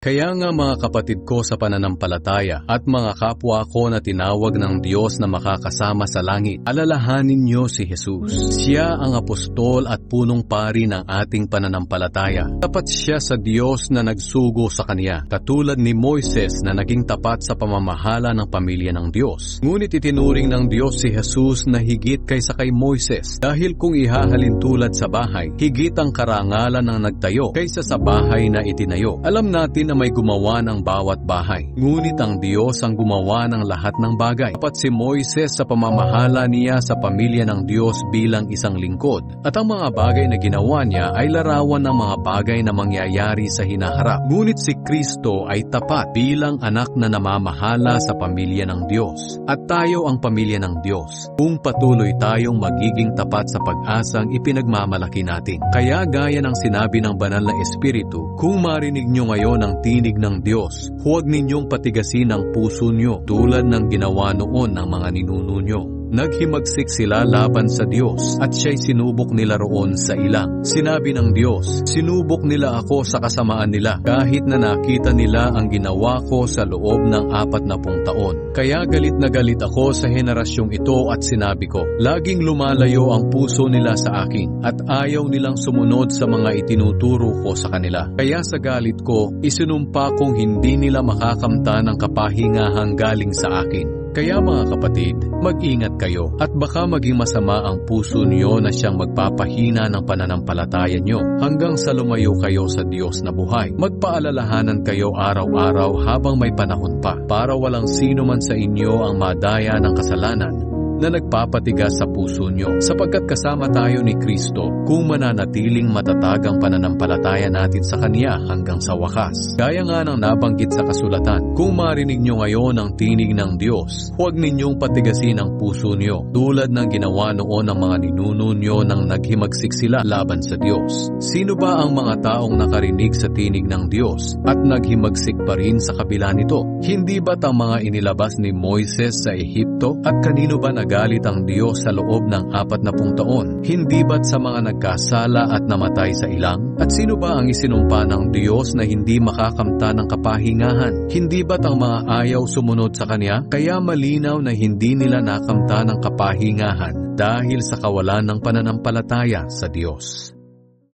Kaya nga mga kapatid ko sa pananampalataya at mga kapwa ko na tinawag ng Diyos na makakasama sa langit, alalahanin niyo si Jesus. Siya ang apostol at punong pari ng ating pananampalataya. Tapat siya sa Diyos na nagsugo sa Kanya, katulad ni Moises na naging tapat sa pamamahala ng pamilya ng Diyos. Ngunit itinuring ng Diyos si Jesus na higit kaysa kay Moises, dahil kung ihahalin tulad sa bahay, higit ang karangalan ng nagtayo kaysa sa bahay na itinayo. Alam natin na may gumawa ng bawat bahay. Ngunit ang Diyos ang gumawa ng lahat ng bagay. Tapat si Moises sa pamamahala niya sa pamilya ng Diyos bilang isang lingkod. At ang mga bagay na ginawa niya ay larawan ng mga bagay na mangyayari sa hinaharap. Ngunit si Kristo ay tapat bilang anak na namamahala sa pamilya ng Diyos. At tayo ang pamilya ng Diyos kung patuloy tayong magiging tapat sa pag-asang ipinagmamalaki natin. Kaya gaya ng sinabi ng Banal na Espiritu, kung marinig nyo ngayon ang tinig ng Diyos, huwag ninyong patigasin ang puso nyo tulad ng ginawa noon ng mga ninuno nyo. Naghimagsik sila laban sa Diyos at siya'y sinubok nila roon sa ilang. Sinabi ng Diyos, sinubok nila ako sa kasamaan nila kahit na nakita nila ang ginawa ko sa loob ng 40 taon. Kaya galit na galit ako sa henerasyong ito at sinabi ko, laging lumalayo ang puso nila sa akin at ayaw nilang sumunod sa mga itinuturo ko sa kanila. Kaya sa galit ko, isinumpa kong hindi nila makakamtan ang kapahingahang galing sa akin. Kaya mga kapatid, mag-ingat kayo at baka maging masama ang puso niyo na siyang magpapahina ng pananampalataya niyo hanggang sa lumayo kayo sa Diyos na buhay. Magpaalalahanan kayo araw-araw habang may panahon pa para walang sino man sa inyo ang madaya ng kasalanan na nagpapatigas sa puso nyo, sapagkat kasama tayo ni Kristo kung mananatiling matatag ang pananampalataya natin sa Kanya hanggang sa wakas. Gaya nga ng nabanggit sa kasulatan, kung marinig nyo ngayon ang tinig ng Diyos, huwag ninyong patigasin ang puso nyo, tulad ng ginawa noon ng mga ninuno nyo nang naghimagsik sila laban sa Diyos. Sino ba ang mga taong nakarinig sa tinig ng Diyos at naghimagsik pa rin sa kabila nito? Hindi ba't ang mga inilabas ni Moises sa Ehipto? At kanino ba nagalit ang Diyos sa loob ng 40 taon? Hindi ba't sa mga nagkasala at namatay sa ilang? At sino ba ang isinumpa ng Diyos na hindi makakamtan ng kapahingahan? Hindi ba't ang mga ayaw sumunod sa Kanya? Kaya malinaw na hindi nila nakamtan ng kapahingahan dahil sa kawalan ng pananampalataya sa Diyos.